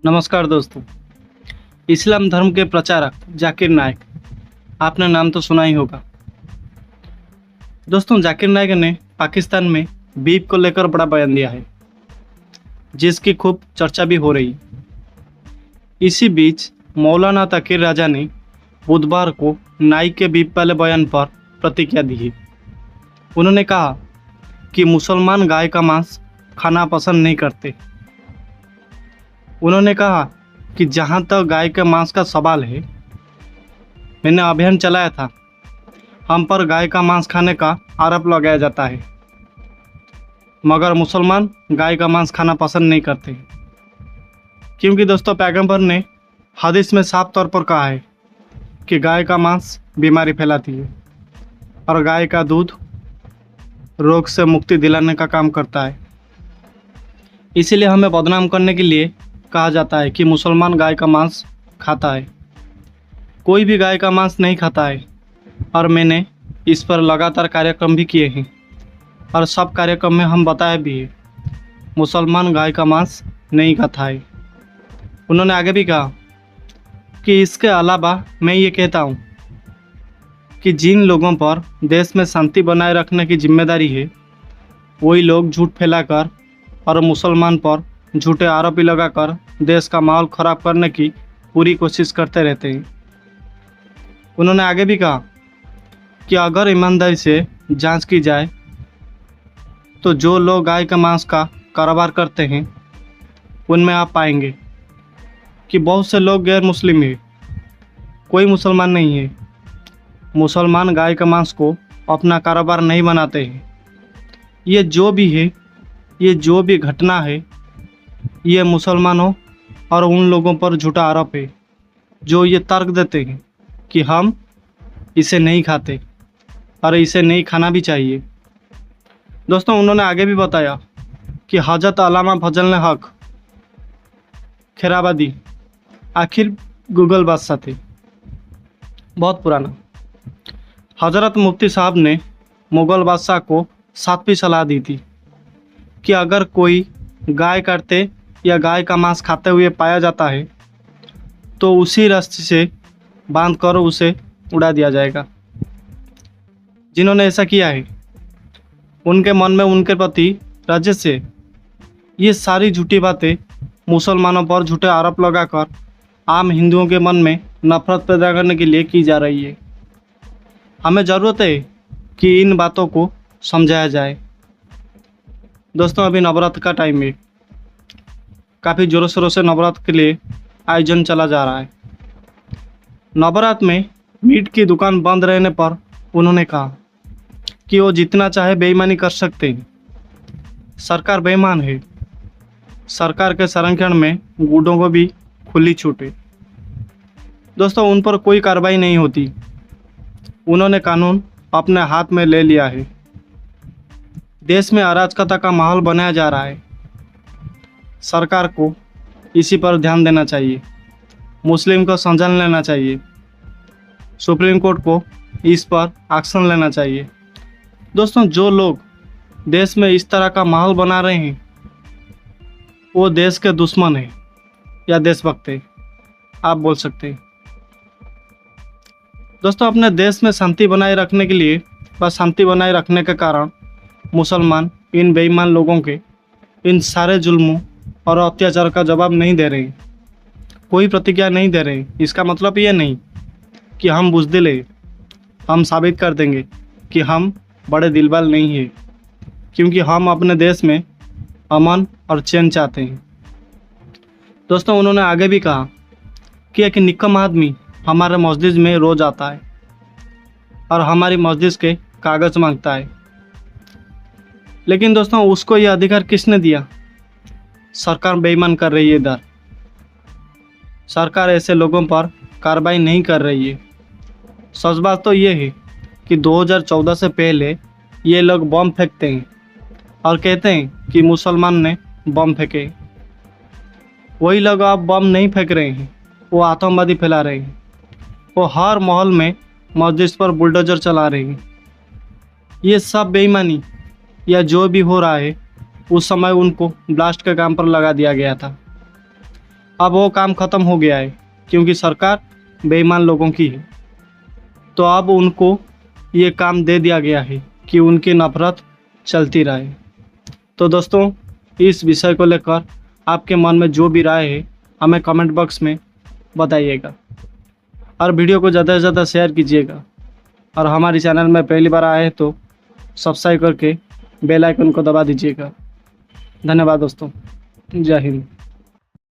नमस्कार दोस्तों। इस्लाम धर्म के प्रचारक जाकिर नाइक, आपने नाम तो सुना ही होगा। दोस्तों, जाकिर नाइक ने पाकिस्तान में बीफ को लेकर बड़ा बयान दिया है, जिसकी खूब चर्चा भी हो रही है। इसी बीच मौलाना तकीर राजा ने बुधवार को नाइक के बीफ वाले बयान पर प्रतिक्रिया दी है। उन्होंने कहा कि मुसलमान गाय का मांस खाना पसंद नहीं करते। उन्होंने कहा कि जहाँ तक गाय के मांस का सवाल है, मैंने अभियान चलाया था। हम पर गाय का मांस खाने का आरोप लगाया जाता है, मगर मुसलमान गाय का मांस खाना पसंद नहीं करते, क्योंकि दोस्तों पैगंबर ने हदीस में साफ तौर पर कहा है कि गाय का मांस बीमारी फैलाती है और गाय का दूध रोग से मुक्ति दिलाने का काम करता है। इसीलिए हमें बदनाम करने के लिए कहा जाता है कि मुसलमान गाय का मांस खाता है। कोई भी गाय का मांस नहीं खाता है और मैंने इस पर लगातार कार्यक्रम भी किए हैं और सब कार्यक्रम में हम बताए भी हैं, मुसलमान गाय का मांस नहीं खाता है। उन्होंने आगे भी कहा कि इसके अलावा मैं ये कहता हूँ कि जिन लोगों पर देश में शांति बनाए रखने की जिम्मेदारी है, वही लोग झूठ फैलाकर और मुसलमान पर झूठे आरोप लगाकर देश का माहौल खराब करने की पूरी कोशिश करते रहते हैं। उन्होंने आगे भी कहा कि अगर ईमानदारी से जांच की जाए तो जो लोग गाय के मांस का कारोबार करते हैं, उनमें आप पाएंगे कि बहुत से लोग गैर मुस्लिम हैं, कोई मुसलमान नहीं है। मुसलमान गाय के मांस को अपना कारोबार नहीं बनाते हैं। ये जो भी घटना है, ये मुसलमानों और उन लोगों पर झूठा आरोप है जो ये तर्क देते हैं कि हम इसे नहीं खाते और इसे नहीं खाना भी चाहिए। दोस्तों, उन्होंने आगे भी बताया कि हजरत अल्लामा फजल हक खैराबादी आखिर गूगल बादशाह थे, बहुत पुराना। हजरत मुफ्ती साहब ने मुग़ल बादशाह को सातवीं सलाह दी थी कि अगर कोई गाय काटते या गाय का मांस खाते हुए पाया जाता है तो उसी रस्सी से बांधकर उसे उड़ा दिया जाएगा। जिन्होंने ऐसा किया है, उनके मन में उनके प्रति रजस से ये सारी झूठी बातें मुसलमानों पर झूठे आरोप लगाकर आम हिंदुओं के मन में नफरत पैदा करने के लिए की जा रही है। हमें ज़रूरत है कि इन बातों को समझाया जाए। दोस्तों, अभी नवरात्र का टाइम है, काफ़ी ज़ोरों शोरों से नवरात्र के लिए आयोजन चला जा रहा है। नवरात्र में मीट की दुकान बंद रहने पर उन्होंने कहा कि वो जितना चाहे बेईमानी कर सकते हैं। सरकार बेईमान है। सरकार के संरक्षण में गुंडों को भी खुली छूट है। दोस्तों, उन पर कोई कार्रवाई नहीं होती। उन्होंने कानून अपने हाथ में ले लिया है। देश में अराजकता का माहौल बनाया जा रहा है। सरकार को इसी पर ध्यान देना चाहिए। मुस्लिम को संज्ञान लेना चाहिए। सुप्रीम कोर्ट को इस पर एक्शन लेना चाहिए। दोस्तों, जो लोग देश में इस तरह का माहौल बना रहे हैं, वो देश के दुश्मन हैं या देशभक्त हैं, आप बोल सकते हैं। दोस्तों, अपने देश में शांति बनाए रखने के लिए व शांति बनाए रखने के कारण मुसलमान इन बेईमान लोगों के इन सारे जुल्मों और अत्याचार का जवाब नहीं दे रहे हैं, कोई प्रतिक्रिया नहीं दे रहे हैं। इसका मतलब ये नहीं कि हम बुज़दिल हैं। हम साबित कर देंगे कि हम बड़े दिलवाले नहीं हैं, क्योंकि हम अपने देश में अमन और चैन चाहते हैं। दोस्तों, उन्होंने आगे भी कहा कि एक निकम्मा आदमी हमारे मस्जिद में रोज़ आता है और हमारी मस्जिद के कागज़ मांगता है, लेकिन दोस्तों उसको ये अधिकार किसने दिया? सरकार बेईमान कर रही है। इधर सरकार ऐसे लोगों पर कार्रवाई नहीं कर रही है। सच बात तो ये है कि 2014 से पहले ये लोग बम फेंकते हैं और कहते हैं कि मुसलमान ने बम फेंके। वही लोग अब बम नहीं फेंक रहे हैं, वो आतंकवादी फैला रहे हैं। वो हर माहौल में मस्जिद पर बुलडोजर चला रहे हैं। ये सब बेईमानी या जो भी हो रहा है, उस समय उनको ब्लास्ट के काम पर लगा दिया गया था। अब वो काम ख़त्म हो गया है क्योंकि सरकार बेईमान लोगों की है। तो अब उनको ये काम दे दिया गया है कि उनकी नफरत चलती रहे। तो दोस्तों, इस विषय को लेकर आपके मन में जो भी राय है हमें कमेंट बॉक्स में बताइएगा और वीडियो को ज़्यादा से ज़्यादा शेयर कीजिएगा। और हमारे चैनल में पहली बार आए हैं तो सब्सक्राइब करके बेल आइकन को दबा दीजिएगा। धन्यवाद दोस्तों। जय हिंद।